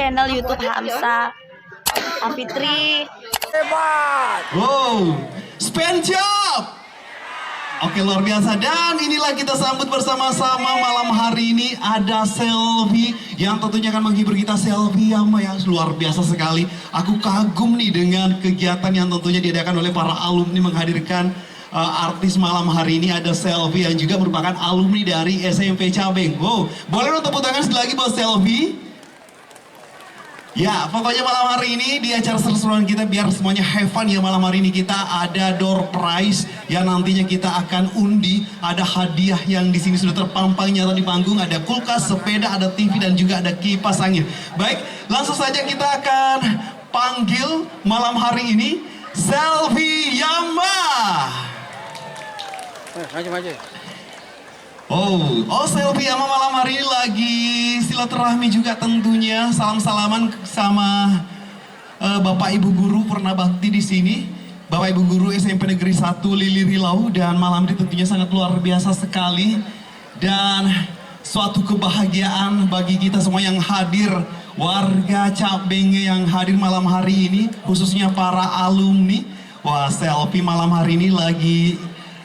channel YouTube Hamsa Afitri. Hebat. Wow, spend job. Oke, luar biasa. Dan inilah kita sambut bersama-sama malam hari ini. Ada selfie yang tentunya akan menghibur kita. Selfie yang luar biasa sekali. Aku kagum nih dengan kegiatan yang tentunya diadakan oleh para alumni menghadirkan artis malam hari ini. Ada selfie yang juga merupakan alumni dari SMP Cabeng. Wow, boleh dong tepuk tangan sekali lagi buat selfie. Ya, pokoknya malam hari ini di acara seru-seruan kita biar semuanya have fun ya. Malam hari ini kita ada door prize yang nantinya kita akan undi. Ada hadiah yang di sini sudah terpampang nyata di panggung. Ada kulkas, sepeda, ada TV dan juga ada kipas angin. Baik, langsung saja kita akan panggil malam hari ini Selfie Yama. Maju. Oh, Selfie Yama malam hari ini lagi silaturahmi juga tentunya. Salam-salaman sama Bapak Ibu Guru pernah bakti di sini. Bapak Ibu Guru SMP Negeri 1 Lili Rilau, dan malam ini tentunya sangat luar biasa sekali. Dan suatu kebahagiaan bagi kita semua yang hadir, warga Cabeng yang hadir malam hari ini, khususnya para alumni. Wah, Selfie malam hari ini lagi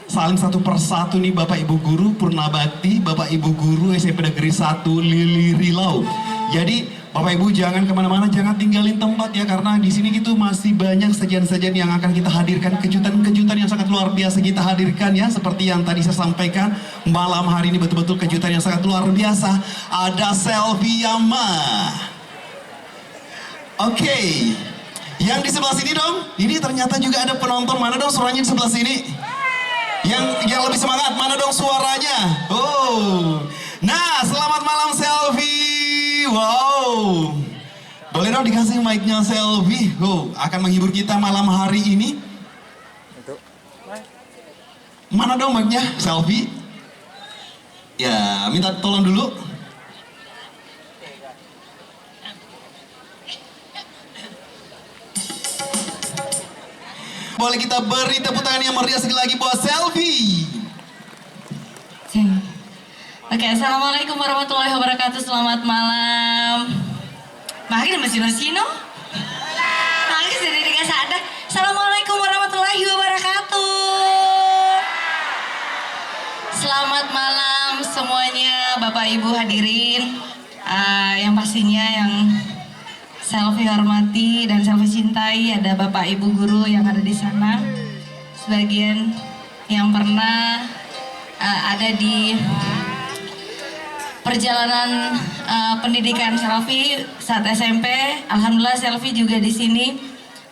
saling satu persatu nih Bapak Ibu Guru Purna Bakti, Bapak Ibu Guru SMP Negeri 1 Lili Rilau. Jadi Bapak Ibu jangan kemana-mana, jangan tinggalin tempat ya, karena di sini itu masih banyak sajian-sajian yang akan kita hadirkan, kejutan-kejutan yang sangat luar biasa kita hadirkan ya. Seperti yang tadi saya sampaikan, malam hari ini betul-betul kejutan yang sangat luar biasa. Ada Selfie Yama. Oke, yang di sebelah sini dong, ini ternyata juga ada penonton. Mana dong suaranya di sebelah sini? Yang lebih semangat, mana dong suaranya? Oh, nah selamat malam Selfie. Wow, boleh dong dikasih mic-nya Selfie. Oh, akan menghibur kita malam hari ini. Mana dong mic-nya Selfie? Ya, minta tolong dulu. Boleh kita beri tepuk tangan yang meriah sekali lagi buat Selfie. Oke, assalamualaikum warahmatullahi wabarakatuh. Selamat malam. Makin masih no? Nangis jadi dikasih sadar. Assalamualaikum warahmatullahi wabarakatuh. Selamat malam semuanya, Bapak Ibu hadirin. Yang pastinya yang Selfie hormati dan Selfie cintai, ada Bapak Ibu Guru yang ada di sana, sebagian yang pernah ada di perjalanan pendidikan Selfie saat SMP. Alhamdulillah Selfie juga di sini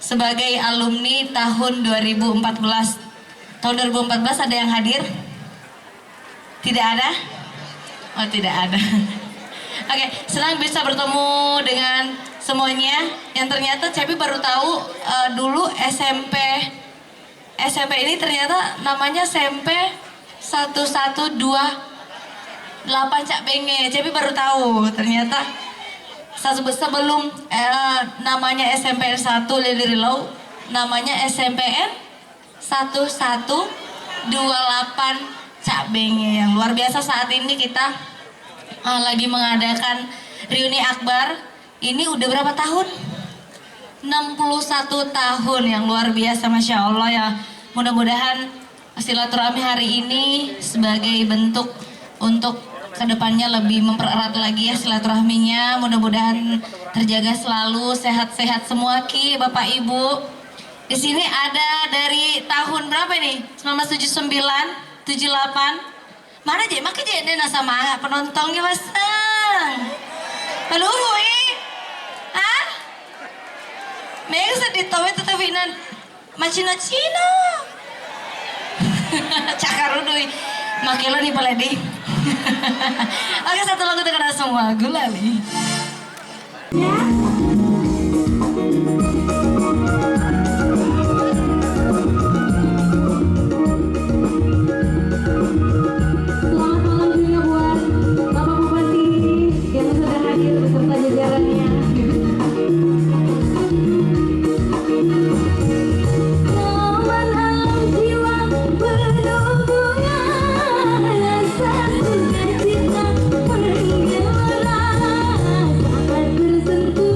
sebagai alumni tahun 2014. Tahun 2014 ada yang hadir? Tidak ada? Oh, tidak ada. Oke, senang bisa bertemu dengan semuanya yang ternyata Cepi baru tahu dulu SMP ini ternyata namanya SMP 1128 Cak Benge. Cepi baru tahu ternyata sebelum namanya SMPN 1 Lili Rilau, namanya SMPN 1128 Cak Benge. Yang luar biasa, saat ini kita lagi mengadakan reuni akbar. Ini udah berapa tahun? 61 tahun, yang luar biasa, Masya Allah ya. Mudah-mudahan silaturahmi hari ini sebagai bentuk untuk kedepannya lebih mempererat lagi ya silaturahminya. Mudah-mudahan terjaga selalu, sehat-sehat semua Ki, Bapak Ibu. Di sini ada dari tahun berapa nih? 1979, 78. Mana aja? Makanya dia sama penontonnya pasang. Halo, hah? Mereka sedih tahu itu tapi Cina. Cakarudui. Makelo nih paledi. Oke, satu lagu terkenal semua, Gulali. Cinta menggelora, saat bersentuh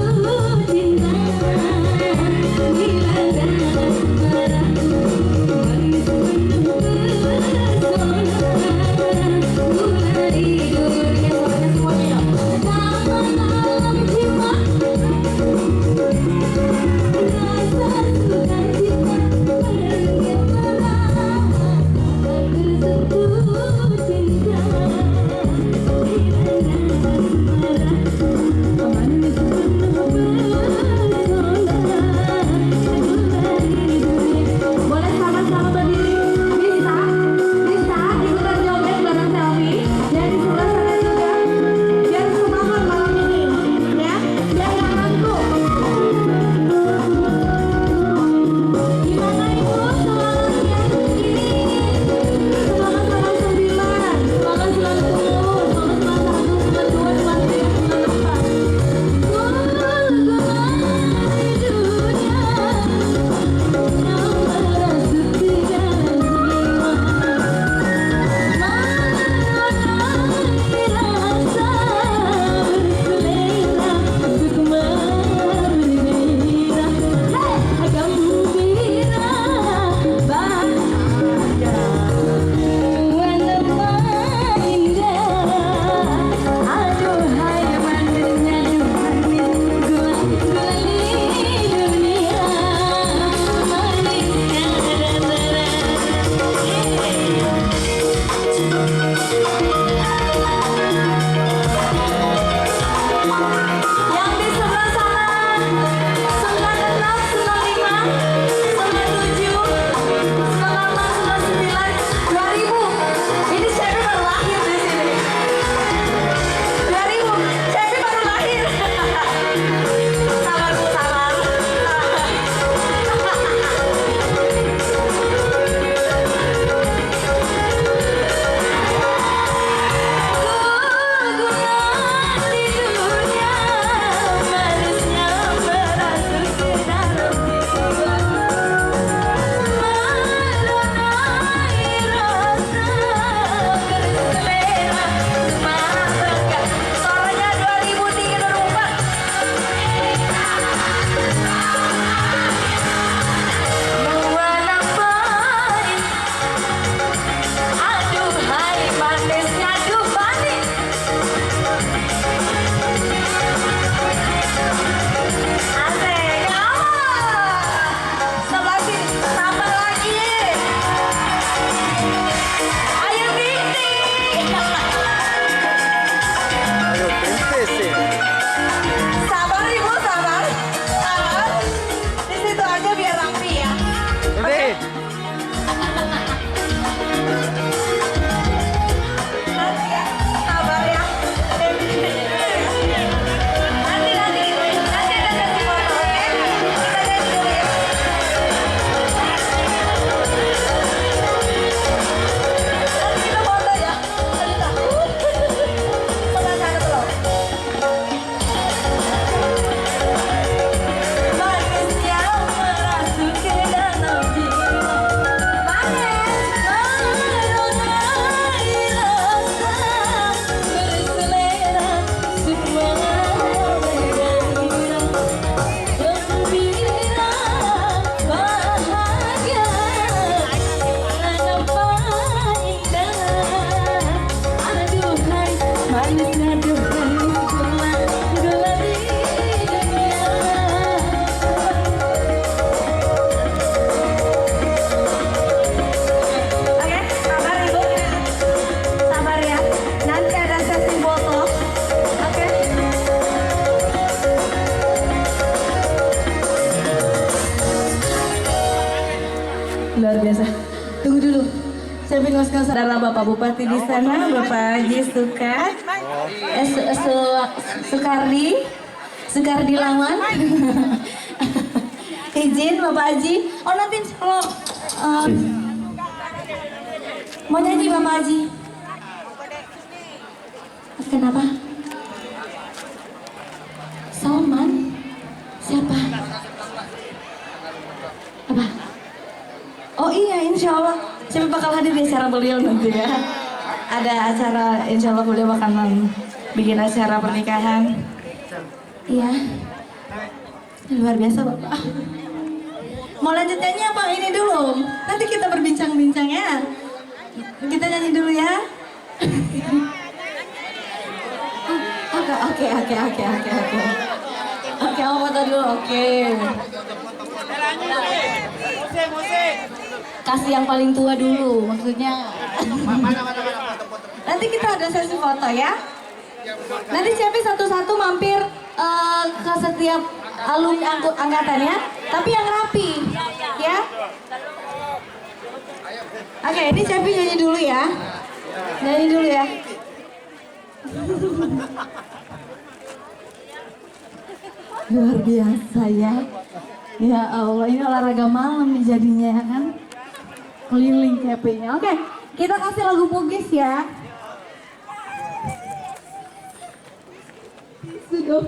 manisnya Tuhan geladi dunia. Oke, sabar Ibu. Sabar ya. Nanti ada sesi foto. Oke. Luar biasa. Tunggu dulu. Saya bingungkan saudara Bapak Bupati di sana, Bapak Haji Sukardi Lawan. Izin Bapak Haji. Oh nanti kalau mau nyanyi Bapak Haji. Kenapa? Salman? Siapa? Apa? Oh iya, insya Allah. Saya bakal hadir di acara beliau nanti ya. Ada acara, insya Allah beliau bakalan bikin acara pernikahan. Iya. Luar biasa Bapak. Mau lanjut nyanyi apa ini dulu? Nanti kita berbincang-bincang ya. Kita nyanyi dulu ya. Oke. Oke, mau foto dulu, oke. Kasih yang paling tua dulu, maksudnya. Nanti kita ada sesi foto ya. Nanti siapin satu-satu mampir ke setiap alumni angkatannya, tapi yang rapi, ya. Oke, ini Cepi nyanyi dulu ya. Nyanyi dulu ya. Luar biasa ya. Ya Allah, ini olahraga malam nih jadinya ya kan. Keliling Cepinya. Oke, kita kasih lagu Bugis ya. Sudah.